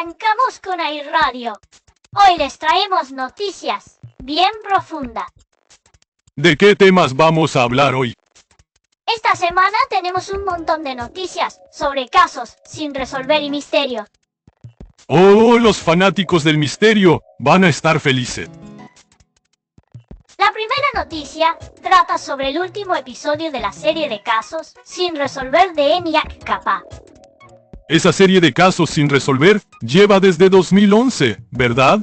Arrancamos con iRadio. Hoy les traemos noticias bien profundas. ¿De qué temas vamos a hablar hoy? Esta semana tenemos un montón de noticias sobre casos sin resolver y misterios. Oh, los fanáticos del misterio van a estar felices. La primera noticia trata sobre el último episodio de la serie de casos sin resolver de ENIAC Kappa. Esa serie de casos sin resolver lleva desde 2011, ¿verdad?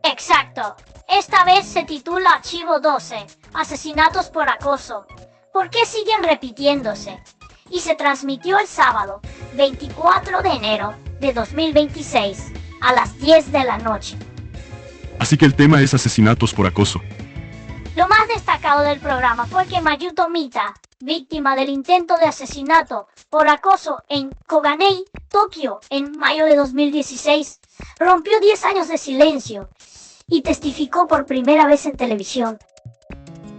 Exacto. Esta vez se titula Archivo 12, Asesinatos por acoso. ¿Por qué siguen repitiéndose? Y se transmitió el sábado, 24 de enero de 2026, a las 10 de la noche. Así que el tema es asesinatos por acoso. Lo más destacado del programa fue que Mayuto Mita, víctima del intento de asesinato por acoso en Koganei, Tokio, en mayo de 2016, rompió 10 años de silencio y testificó por primera vez en televisión.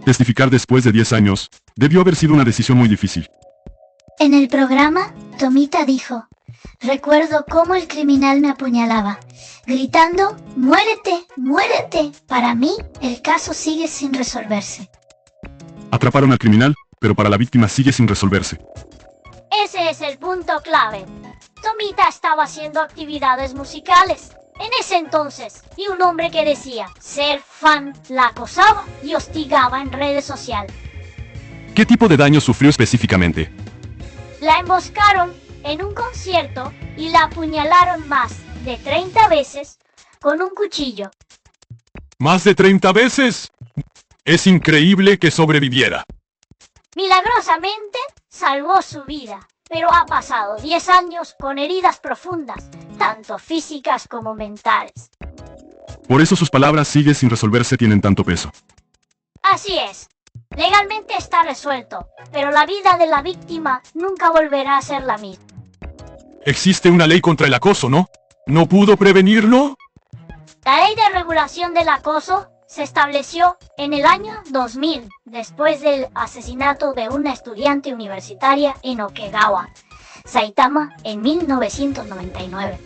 Testificar después de 10 años debió haber sido una decisión muy difícil. En el programa, Tomita dijo: recuerdo cómo el criminal me apuñalaba, gritando: ¡muérete, muérete! Para mí, el caso sigue sin resolverse. Atraparon al criminal, pero para la víctima sigue sin resolverse. Ese es el punto clave. Tomita estaba haciendo actividades musicales en ese entonces, y un hombre que decía ser fan la acosaba y hostigaba en redes sociales. ¿Qué tipo de daño sufrió específicamente? La emboscaron en un concierto y la apuñalaron más de 30 veces con un cuchillo. ¿Más de 30 veces? Es increíble que sobreviviera. Milagrosamente salvó su vida, pero ha pasado 10 años con heridas profundas, tanto físicas como mentales. Por eso sus palabras sigue sin resolverse tienen tanto peso. Así es. Legalmente está resuelto, pero la vida de la víctima nunca volverá a ser la misma. Existe una ley contra el acoso, ¿no? ¿No pudo prevenirlo? La ley de regulación del acoso se estableció en el año 2000, después del asesinato de una estudiante universitaria en Okegawa, Saitama, en 1999.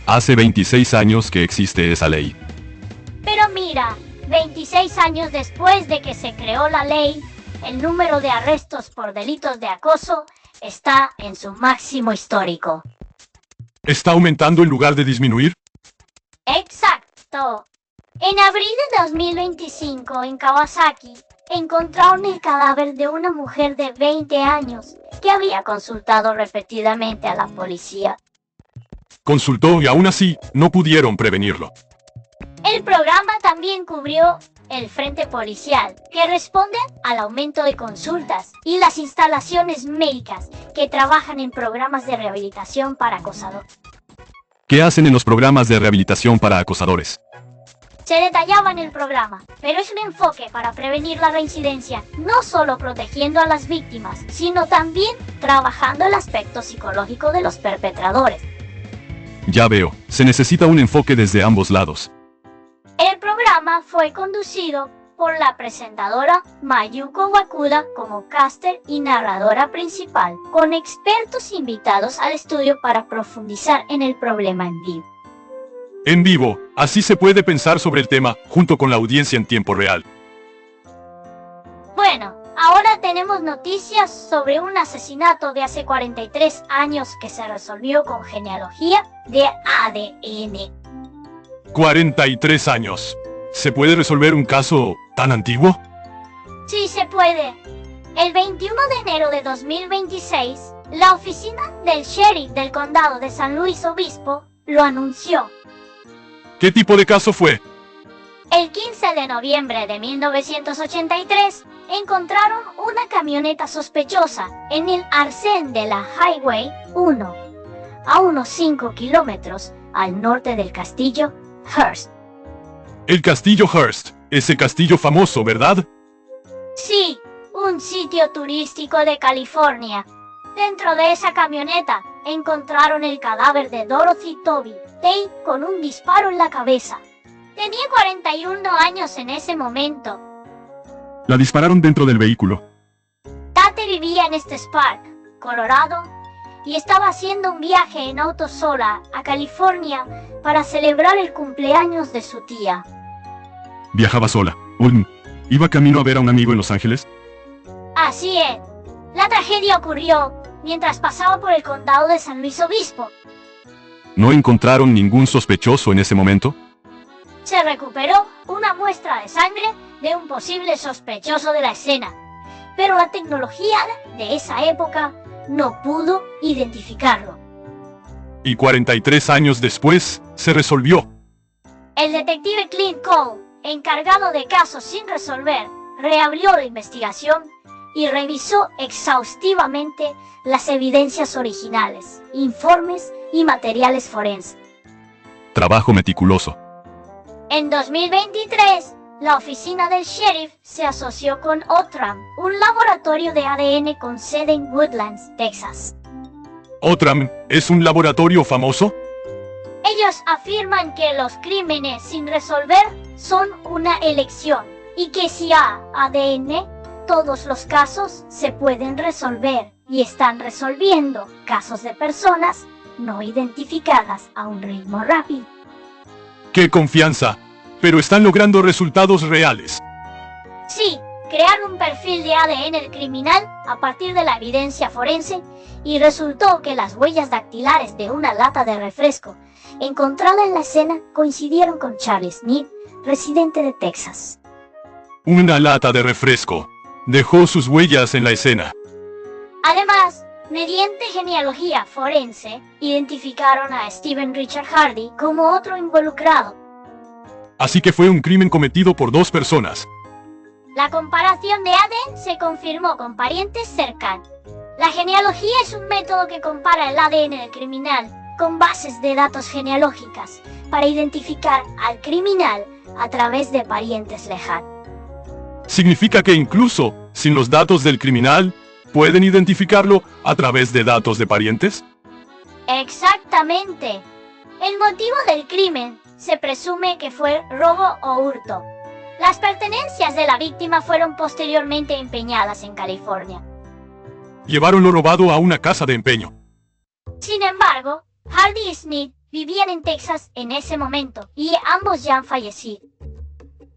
Hace 26 años que existe esa ley. Pero mira, 26 años después de que se creó la ley, el número de arrestos por delitos de acoso está en su máximo histórico. ¿Está aumentando en lugar de disminuir? Exacto. En abril de 2025, en Kawasaki, encontraron el cadáver de una mujer de 20 años que había consultado repetidamente a la policía. Consultó y aún así no pudieron prevenirlo. El programa también cubrió el frente policial, que responde al aumento de consultas, y las instalaciones médicas que trabajan en programas de rehabilitación para acosadores. ¿Qué hacen en los programas de rehabilitación para acosadores? Se detallaba en el programa, pero es un enfoque para prevenir la reincidencia, no solo protegiendo a las víctimas, sino también trabajando el aspecto psicológico de los perpetradores. Ya veo, se necesita un enfoque desde ambos lados. El programa fue conducido por la presentadora Mayuko Wakuda como caster y narradora principal, con expertos invitados al estudio para profundizar en el problema en vivo. En vivo, así se puede pensar sobre el tema, junto con la audiencia en tiempo real. Bueno, ahora tenemos noticias sobre un asesinato de hace 43 años que se resolvió con genealogía de ADN. 43 años. ¿Se puede resolver un caso tan antiguo? Sí se puede. El 21 de enero de 2026, la oficina del sheriff del condado de San Luis Obispo lo anunció. ¿Qué tipo de caso fue? El 15 de noviembre de 1983, encontraron una camioneta sospechosa en el arcén de la Highway 1, a unos 5 kilómetros al norte del castillo Hearst. El castillo Hearst, ese castillo famoso, ¿verdad? Sí, un sitio turístico de California. Dentro de esa camioneta encontraron el cadáver de Dorothy Toby Tate con un disparo en la cabeza. Tenía 41 años en ese momento. La dispararon dentro del vehículo. Tate vivía en Estes Park, Colorado, y estaba haciendo un viaje en auto sola a California para celebrar el cumpleaños de su tía. Viajaba sola. ¿Iba camino a ver a un amigo en Los Ángeles? Así es. La tragedia ocurrió mientras pasaba por el condado de San Luis Obispo. ¿No encontraron ningún sospechoso en ese momento? Se recuperó una muestra de sangre de un posible sospechoso de la escena, pero la tecnología de esa época no pudo identificarlo. Y 43 años después, se resolvió. El detective Clint Cole, encargado de casos sin resolver, reabrió la investigación y revisó exhaustivamente las evidencias originales, informes y materiales forenses. Trabajo meticuloso. En 2023, la oficina del sheriff se asoció con Outram, un laboratorio de ADN con sede en Woodlands, Texas. ¿Outram es un laboratorio famoso? Ellos afirman que los crímenes sin resolver son una elección y que si hay ADN, todos los casos se pueden resolver y están resolviendo casos de personas no identificadas a un ritmo rápido. ¡Qué confianza! Pero están logrando resultados reales. Sí, crear un perfil de ADN del criminal a partir de la evidencia forense y resultó que las huellas dactilares de una lata de refresco encontrada en la escena coincidieron con Charlie Smith, residente de Texas. Una lata de refresco. Dejó sus huellas en la escena. Además, mediante genealogía forense, identificaron a Stephen Richard Hardy como otro involucrado. Así que fue un crimen cometido por dos personas. La comparación de ADN se confirmó con parientes cercanos. La genealogía es un método que compara el ADN del criminal con bases de datos genealógicas para identificar al criminal a través de parientes lejanos. Significa que incluso sin los datos del criminal, ¿pueden identificarlo a través de datos de parientes? Exactamente. El motivo del crimen se presume que fue robo o hurto. Las pertenencias de la víctima fueron posteriormente empeñadas en California. Llevaron lo robado a una casa de empeño. Sin embargo, Hardy y Smith vivían en Texas en ese momento y ambos ya han fallecido.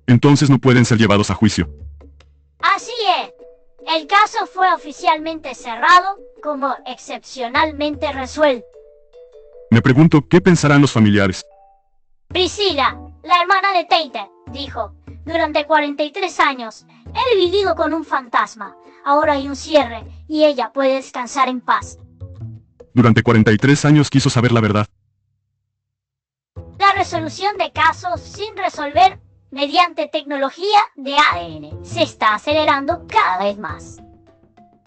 Entonces no pueden ser llevados a juicio. Así es. El caso fue oficialmente cerrado como excepcionalmente resuelto. Me pregunto, ¿qué pensarán los familiares? Priscilla, la hermana de Tate, dijo, durante 43 años he vivido con un fantasma. Ahora hay un cierre y ella puede descansar en paz. Durante 43 años quiso saber la verdad. La resolución de casos sin resolver mediante tecnología de ADN se está acelerando cada vez más.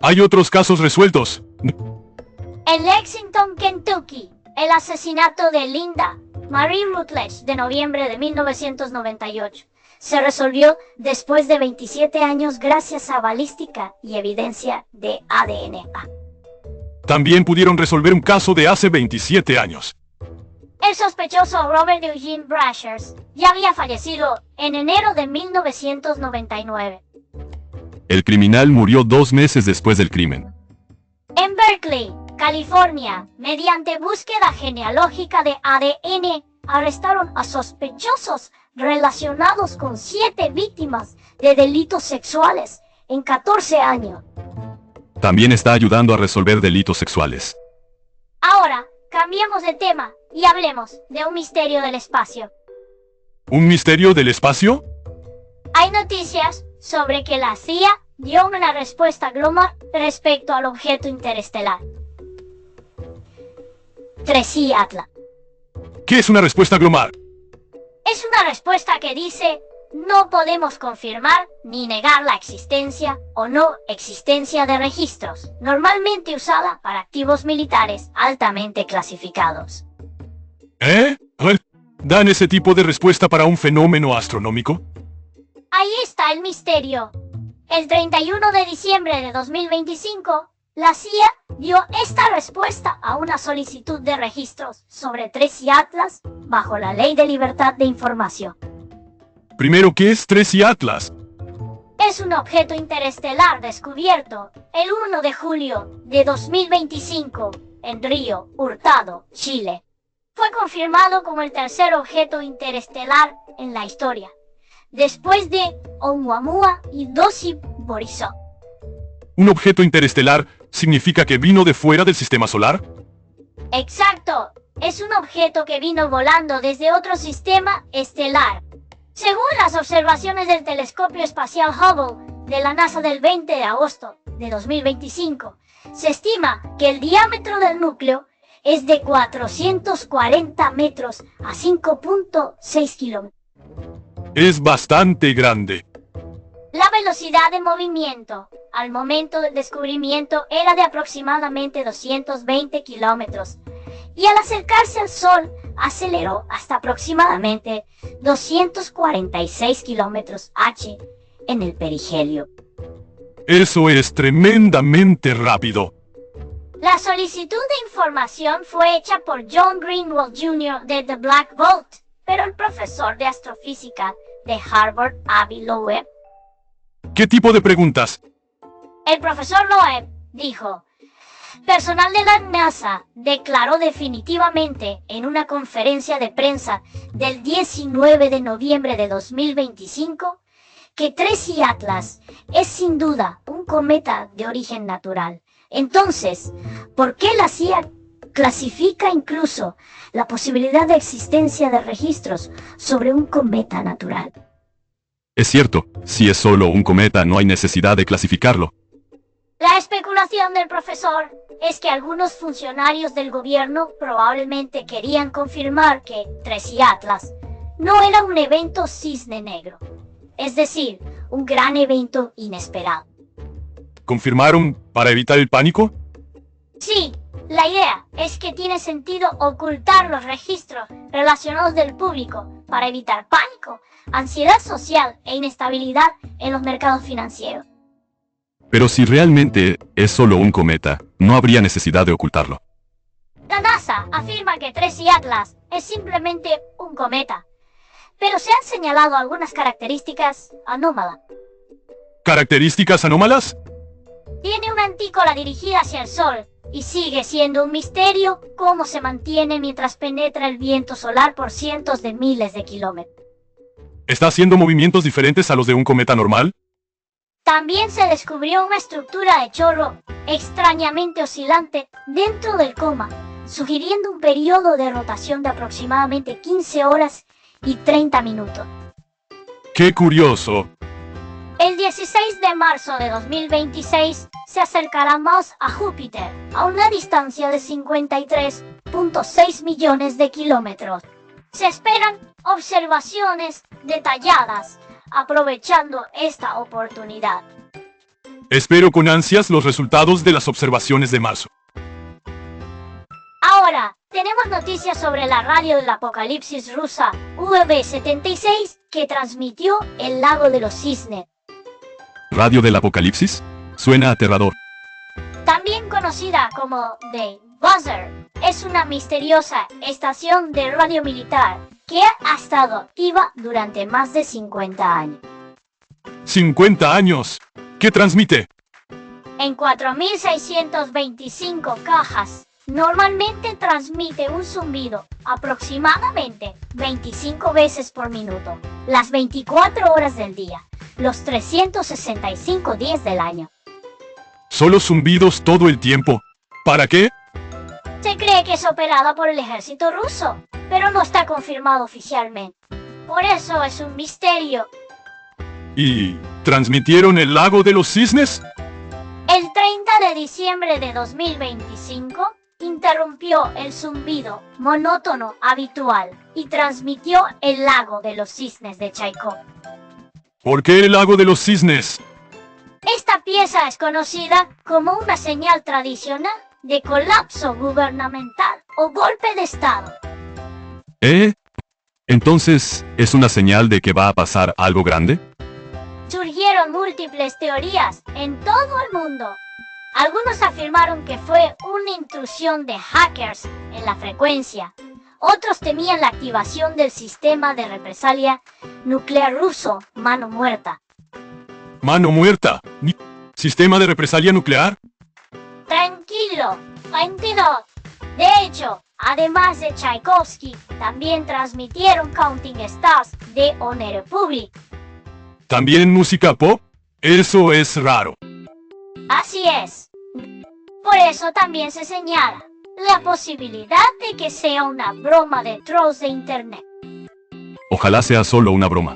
Hay otros casos resueltos. En Lexington, Kentucky, el asesinato de Linda Marie Rutledge de noviembre de 1998 se resolvió después de 27 años gracias a balística y evidencia de ADN. También pudieron resolver un caso de hace 27 años. El sospechoso Robert Eugene Brashers ya había fallecido en enero de 1999. El criminal murió 2 meses después del crimen. En Berkeley, California, mediante búsqueda genealógica de ADN, arrestaron a sospechosos relacionados con 7 víctimas de delitos sexuales en 14 años. También está ayudando a resolver delitos sexuales. Ahora, cambiemos de tema y hablemos de un misterio del espacio. ¿Un misterio del espacio? Hay noticias sobre que la CIA dio una respuesta global respecto al objeto interestelar. 3i Atlas. ¿Qué es una respuesta global? Es una respuesta que dice: no podemos confirmar ni negar la existencia o no existencia de registros, normalmente usada para activos militares altamente clasificados. ¿Dan ese tipo de respuesta para un fenómeno astronómico? Ahí está el misterio. El 31 de diciembre de 2025, la CIA dio esta respuesta a una solicitud de registros sobre 3i Atlas bajo la Ley de Libertad de Información. Primero, ¿qué es 3i Atlas? Es un objeto interestelar descubierto el 1 de julio de 2025 en Río Hurtado, Chile. Fue confirmado como el tercer objeto interestelar en la historia, después de Oumuamua y Dosi Borisov. ¿Un objeto interestelar significa que vino de fuera del sistema solar? Exacto, es un objeto que vino volando desde otro sistema estelar. Según las observaciones del telescopio espacial Hubble de la NASA del 20 de agosto de 2025, se estima que el diámetro del núcleo es de 440 metros a 5.6 kilómetros. Es bastante grande. La velocidad de movimiento al momento del descubrimiento era de aproximadamente 220 kilómetros y al acercarse al Sol aceleró hasta aproximadamente 246 kilómetros h en el perihelio. Eso es tremendamente rápido. La solicitud de información fue hecha por John Greenwald Jr. de The Black Bolt, pero el profesor de astrofísica de Harvard, Avi Loeb. ¿Qué tipo de preguntas? El profesor Loeb dijo: personal de la NASA declaró definitivamente en una conferencia de prensa del 19 de noviembre de 2025 que Tracy Atlas es sin duda un cometa de origen natural. Entonces, ¿por qué la CIA clasifica incluso la posibilidad de existencia de registros sobre un cometa natural? Es cierto, si es solo un cometa no hay necesidad de clasificarlo. La especulación del profesor es que algunos funcionarios del gobierno probablemente querían confirmar que Tracy Atlas no era un evento cisne negro, es decir, un gran evento inesperado. ¿Confirmaron para evitar el pánico? Sí, la idea es que tiene sentido ocultar los registros relacionados del público para evitar pánico, ansiedad social e inestabilidad en los mercados financieros. Pero si realmente es solo un cometa, no habría necesidad de ocultarlo. La NASA afirma que Tracy Atlas es simplemente un cometa, pero se han señalado algunas características anómalas. ¿Características anómalas? Tiene una antícola dirigida hacia el Sol y sigue siendo un misterio cómo se mantiene mientras penetra el viento solar por cientos de miles de kilómetros. ¿Está haciendo movimientos diferentes a los de un cometa normal? También se descubrió una estructura de chorro extrañamente oscilante dentro del coma, sugiriendo un periodo de rotación de aproximadamente 15 horas y 30 minutos. ¡Qué curioso! El 16 de marzo de 2026 se acercará más a Júpiter a una distancia de 53.6 millones de kilómetros. Se esperan observaciones detalladas aprovechando esta oportunidad. Espero con ansias los resultados de las observaciones de marzo. Ahora, tenemos noticias sobre la radio del apocalipsis rusa UV-76 que transmitió el lago de los cisnes. ¿Radio del Apocalipsis? Suena aterrador. También conocida como The Buzzer, es una misteriosa estación de radio militar que ha estado activa durante más de 50 años. ¡50 años! ¿Qué transmite? En 4.625 cajas, normalmente transmite un zumbido aproximadamente 25 veces por minuto, las 24 horas del día, los 365 días del año. ¿Solo zumbidos todo el tiempo? ¿Para qué? Se cree que es operada por el ejército ruso, pero no está confirmado oficialmente. Por eso es un misterio. ¿Y transmitieron el lago de los cisnes? El 30 de diciembre de 2025, interrumpió el zumbido monótono habitual y transmitió el lago de los cisnes de Chaikov. ¿Por qué el lago de los cisnes? Esta pieza es conocida como una señal tradicional de colapso gubernamental o golpe de Estado. Entonces, ¿es una señal de que va a pasar algo grande? Surgieron múltiples teorías en todo el mundo. Algunos afirmaron que fue una intrusión de hackers en la frecuencia. Otros temían la activación del sistema de represalia nuclear ruso, Mano Muerta. ¿Mano muerta? ¿Sistema de represalia nuclear? Tranquilo, De hecho, además de Tchaikovsky, también transmitieron Counting Stars de One Republic. ¿También música pop? Eso es raro. Así es. Por eso también se señala la posibilidad de que sea una broma de trolls de internet. Ojalá sea solo una broma.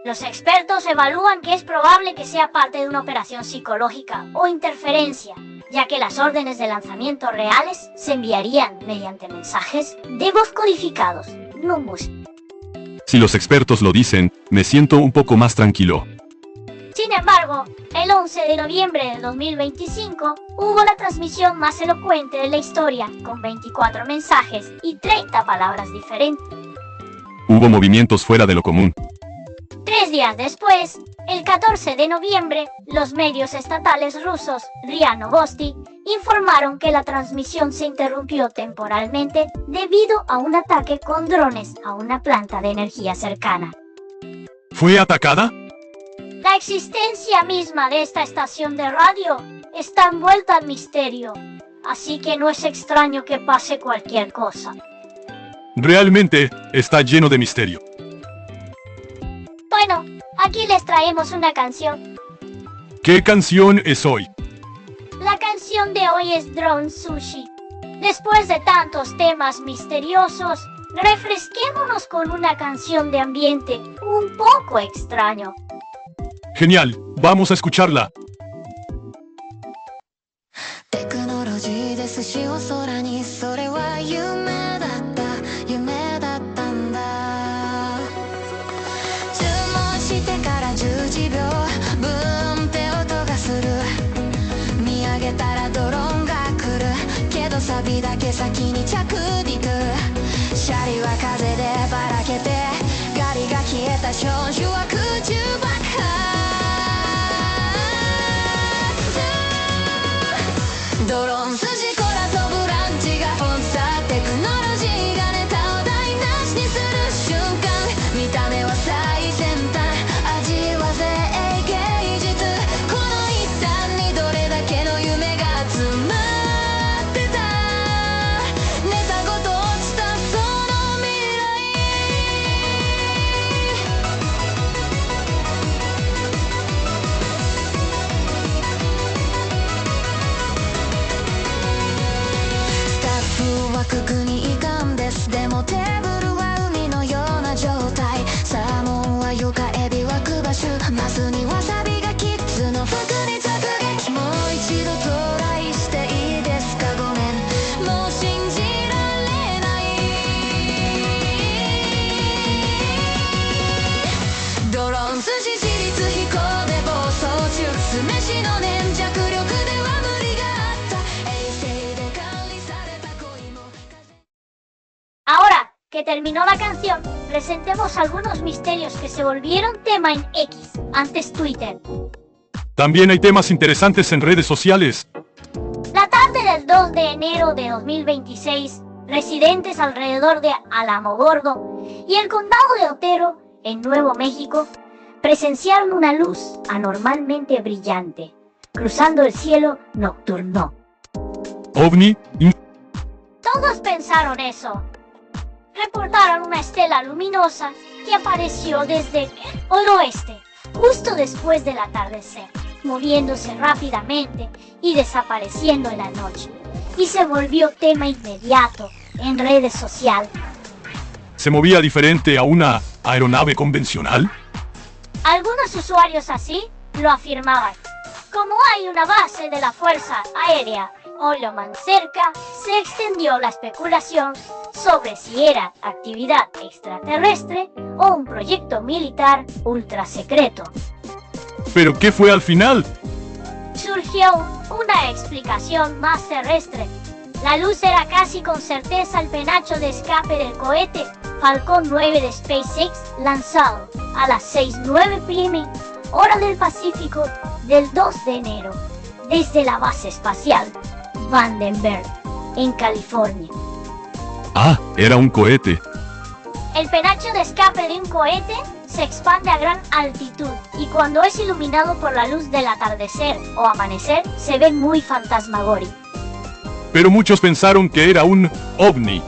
Los expertos evalúan que es probable que sea parte de una operación psicológica o interferencia, ya que las órdenes de lanzamiento reales se enviarían mediante mensajes de voz codificados, no música. Si los expertos lo dicen, me siento un poco más tranquilo. Sin embargo, el 11 de noviembre de 2025 hubo la transmisión más elocuente de la historia, con 24 mensajes y 30 palabras diferentes. Hubo movimientos fuera de lo común. 3 días después, el 14 de noviembre, los medios estatales rusos, RIA Novosti, informaron que la transmisión se interrumpió temporalmente debido a un ataque con drones a una planta de energía cercana. ¿Fue atacada? La existencia misma de esta estación de radio está envuelta en misterio, así que no es extraño que pase cualquier cosa. Realmente está lleno de misterio. Bueno, aquí les traemos una canción. ¿Qué canción es hoy? La canción de hoy es Drone Sushi. Después de tantos temas misteriosos, refresquémonos con una canción de ambiente un poco extraño. Genial, vamos a escucharla. テクノロジーで寿司を空にそれは夢だったんだ注文してから10時秒ブーンって音がする見上げたらドローンが来るけどサビだけ先に着陸シャリは風でばらけてガリが消えた少女は空中爆破ドローン筋こら飛ぶランチが本さテクノロジーがネタを台無しにする瞬間見た目は最先端味はぜ芸術この一端にどれだけの夢が詰まってたネタごと落ちたその未来スタッフはくくにいかんですでもテーブルは海のような状態サーモンは床エビはクバシュマスにわさびがキッズの服に直撃もう一度トライしていいですかごめんもう信じられないドローン筋自律飛行で暴走中酢飯の粘着力では無理があった衛星で管理された恋も Ahora que terminó la canción, presentemos algunos misterios que se volvieron tema en X, antes Twitter. También hay temas interesantes en redes sociales. La tarde del 2 de enero de 2026, residentes alrededor de Alamogordo y el condado de Otero, en Nuevo México, presenciaron una luz anormalmente brillante, cruzando el cielo nocturno. OVNI, Todos pensaron eso. Reportaron una estela luminosa que apareció desde el oeste, justo después del atardecer, moviéndose rápidamente y desapareciendo en la noche, y se volvió tema inmediato en redes sociales. ¿se movía diferente a una aeronave convencional? Algunos usuarios así lo afirmaban. Como hay una base de la Fuerza Aérea Oloman cerca, se extendió la especulación sobre si era actividad extraterrestre o un proyecto militar ultra secreto. ¿Pero qué fue al final? Surgió una explicación más terrestre. La luz era casi con certeza el penacho de escape del cohete Falcon 9 de SpaceX lanzado a las 6:09 p.m. hora del Pacífico del 2 de enero desde la base espacial Vandenberg en California. Ah, era un cohete. El penacho de escape de un cohete se expande a gran altitud y cuando es iluminado por la luz del atardecer o amanecer se ve muy fantasmagórico. pero muchos pensaron que era un ovni.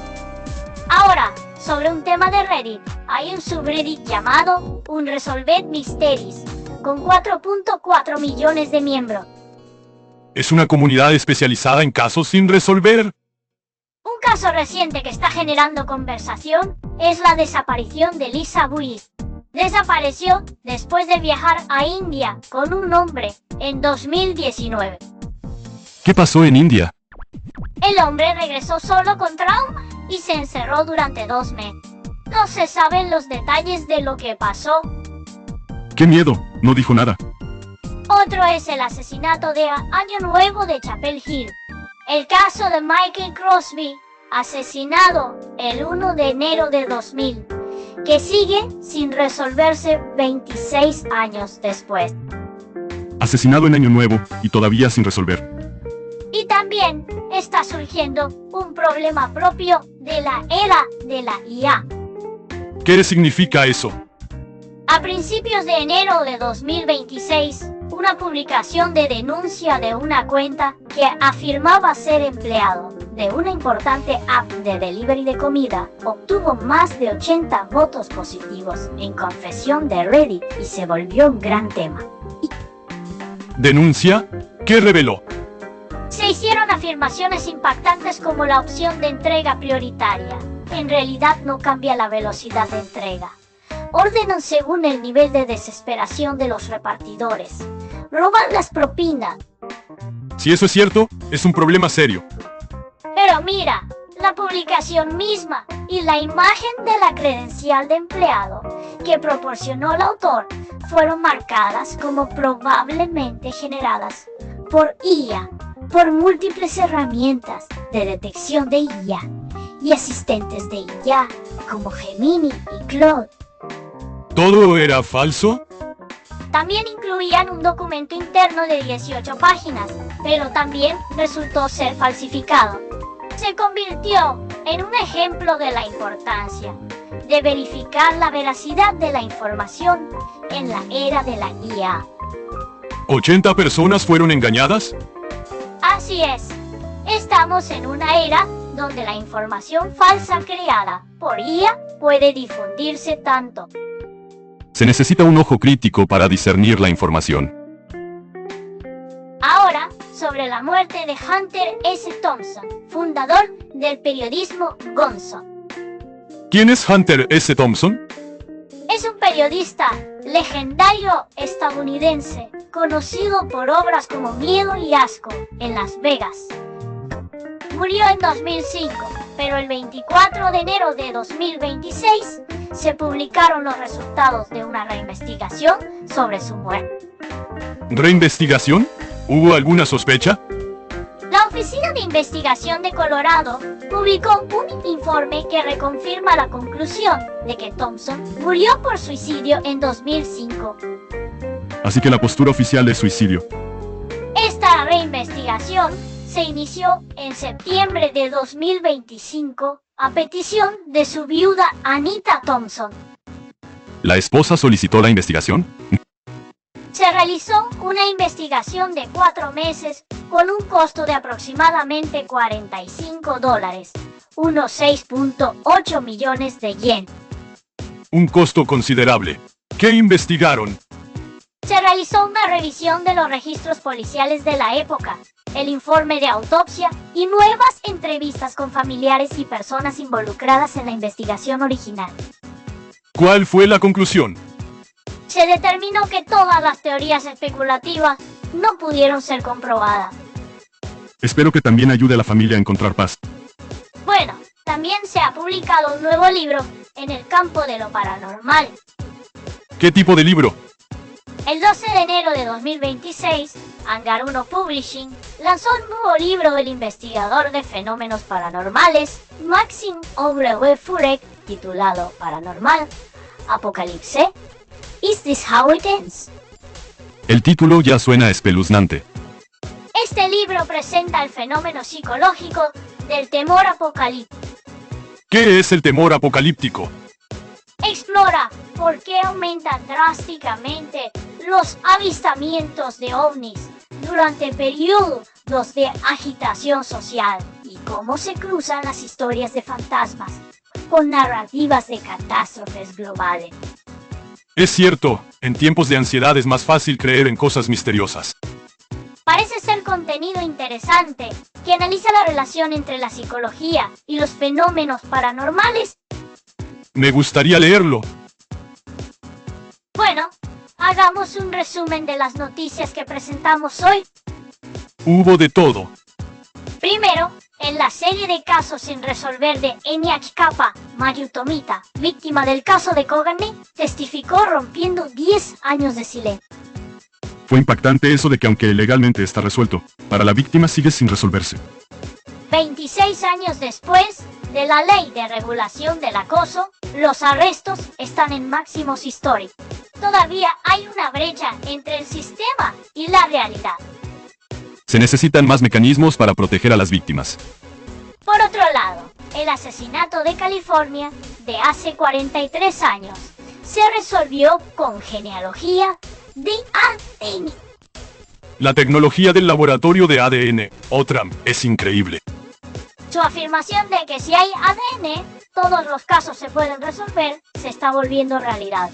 Ahora, sobre un tema de Reddit, hay un subreddit llamado Unresolved Mysteries, con 4.4 millones de miembros. ¿Es una comunidad especializada en casos sin resolver? Un caso reciente que está generando conversación es la desaparición de Lisa Buis. Desapareció después de viajar a India con un hombre en 2019. ¿Qué pasó en India? El hombre regresó solo con trauma y se encerró durante 2 meses. No se saben los detalles de lo que pasó. ¡Qué miedo! No dijo nada. Otro es el asesinato de Año Nuevo de Chapel Hill. El caso de Michael Crosby, asesinado el 1 de enero de 2000, que sigue sin resolverse 26 años después. Asesinado en Año Nuevo y todavía sin resolver. Y también está surgiendo un problema propio de la era de la IA. ¿Qué significa eso? A principios de enero de 2026, una publicación de denuncia de una cuenta que afirmaba ser empleado de una importante app de delivery de comida obtuvo más de 80 votos positivos en confesión de Reddit y se volvió un gran tema. ¿Denuncia? ¿Qué reveló? Se hicieron afirmaciones impactantes como la opción de entrega prioritaria. En realidad no cambia la velocidad de entrega. Ordenan según el nivel de desesperación de los repartidores. Roban las propinas. Si eso es cierto, es un problema serio. Pero mira, la publicación misma y la imagen de la credencial de empleado que proporcionó el autor fueron marcadas como probablemente generadas por IA, por múltiples herramientas de detección de IA y asistentes de IA como Gemini y Claude. ¿Todo era falso? También incluían un documento interno de 18 páginas, pero también resultó ser falsificado. Se convirtió en un ejemplo de la importancia de verificar la veracidad de la información en la era de la IA. ¿80 personas fueron engañadas? Así es, estamos en una era donde la información falsa creada por IA puede difundirse tanto. Se necesita un ojo crítico para discernir la información. Ahora, sobre la muerte de Hunter S. Thompson, fundador del periodismo Gonzo. ¿Quién es Hunter S. Thompson? Es un periodista legendario estadounidense, conocido por obras como Miedo y Asco en Las Vegas. Murió en 2005, pero el 24 de enero de 2026 se publicaron los resultados de una reinvestigación sobre su muerte. ¿Reinvestigación? ¿Hubo alguna sospecha? La Oficina de Investigación de Colorado publicó un informe que reconfirma la conclusión de que Thompson murió por suicidio en 2005. Así que la postura oficial es suicidio. Esta reinvestigación se inició en septiembre de 2025 a petición de su viuda Anita Thompson. ¿La esposa solicitó la investigación? Se realizó una investigación de 4 meses con un costo de aproximadamente $45, unos 6.8 millones de yen. Un costo considerable. ¿Qué investigaron? Se realizó una revisión de los registros policiales de la época, el informe de autopsia y nuevas entrevistas con familiares y personas involucradas en la investigación original. ¿Cuál fue la conclusión? Se determinó que todas las teorías especulativas no pudieron ser comprobadas. Espero que también ayude a la familia a encontrar paz. Bueno, también se ha publicado un nuevo libro en el campo de lo paranormal. ¿Qué tipo de libro? El 12 de enero de 2026, Hangar 1 Publishing lanzó un nuevo libro del investigador de fenómenos paranormales, Maxim W. Furek, titulado Paranormal, Apocalipse. Is this how it ends? El título ya suena espeluznante. Este libro presenta el fenómeno psicológico del temor apocalíptico. ¿Qué es el temor apocalíptico? Explora por qué aumentan drásticamente los avistamientos de ovnis durante periodos de agitación social cómo se cruzan las historias de fantasmas con narrativas de catástrofes globales. Es cierto, en tiempos de ansiedad es más fácil creer en cosas misteriosas. Parece ser contenido interesante que analiza la relación entre la psicología y los fenómenos paranormales. Me gustaría leerlo. Bueno, hagamos un resumen de las noticias que presentamos hoy. Hubo de todo. Primero, en la serie de casos sin resolver de ENIAC Kappa, Mayu Tomita, víctima del caso de Kogane, testificó rompiendo 10 años de silencio. Fue impactante eso de que aunque legalmente está resuelto, para la víctima sigue sin resolverse. 26 años después de la ley de regulación del acoso, los arrestos están en máximos históricos. Todavía hay una brecha entre el sistema y la realidad. Se necesitan más mecanismos para proteger a las víctimas. Por otro lado, el asesinato de California de hace 43 años se resolvió con genealogía de ADN. La tecnología del laboratorio de ADN, OTRAM, es increíble. Su afirmación de que si hay ADN, todos los casos se pueden resolver, se está volviendo realidad.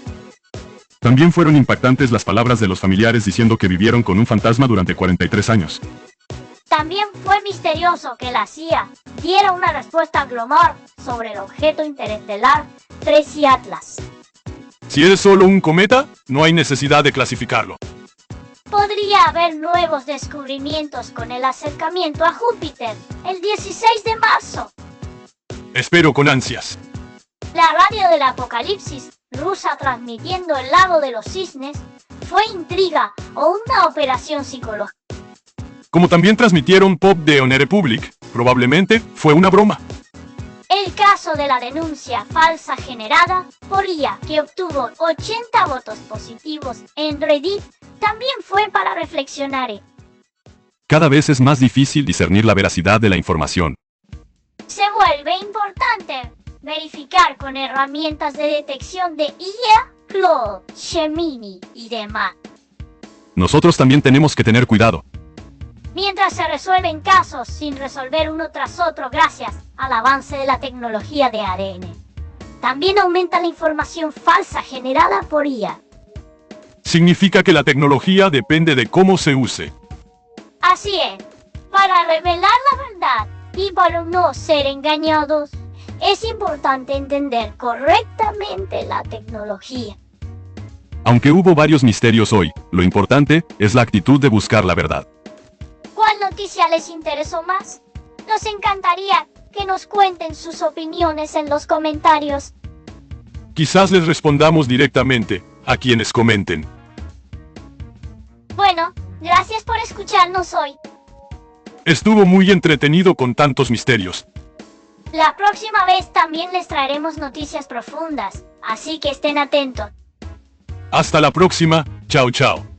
También fueron impactantes las palabras de los familiares diciendo que vivieron con un fantasma durante 43 años. También fue misterioso que la CIA diera una respuesta global sobre el objeto interestelar Tracy Atlas. Si es solo un cometa, no hay necesidad de clasificarlo. Podría haber nuevos descubrimientos con el acercamiento a Júpiter el 16 de marzo. Espero con ansias. La radio del apocalipsis rusa transmitiendo el lago de los cisnes fue intriga o una operación psicológica. Como también transmitieron Pop de One Republic, probablemente fue una broma. El caso de la denuncia falsa generada por IA, que obtuvo 80 votos positivos en Reddit, también fue para reflexionar. Cada vez es más difícil discernir la veracidad de la información. Se vuelve importante verificar con herramientas de detección de IA, Claude, Gemini y demás. Nosotros también tenemos que tener cuidado. Mientras se resuelven casos sin resolver uno tras otro gracias al avance de la tecnología de ADN, también aumenta la información falsa generada por IA. Significa que la tecnología depende de cómo se use. Así es, para revelar la verdad y para no ser engañados, es importante entender correctamente la tecnología. Aunque hubo varios misterios hoy, lo importante es la actitud de buscar la verdad. ¿Cuál noticia les interesó más? Nos encantaría que nos cuenten sus opiniones en los comentarios. Quizás les respondamos directamente a quienes comenten. Bueno, gracias por escucharnos hoy. Estuvo muy entretenido con tantos misterios. La próxima vez también les traeremos noticias profundas, así que estén atentos. Hasta la próxima, chao chao.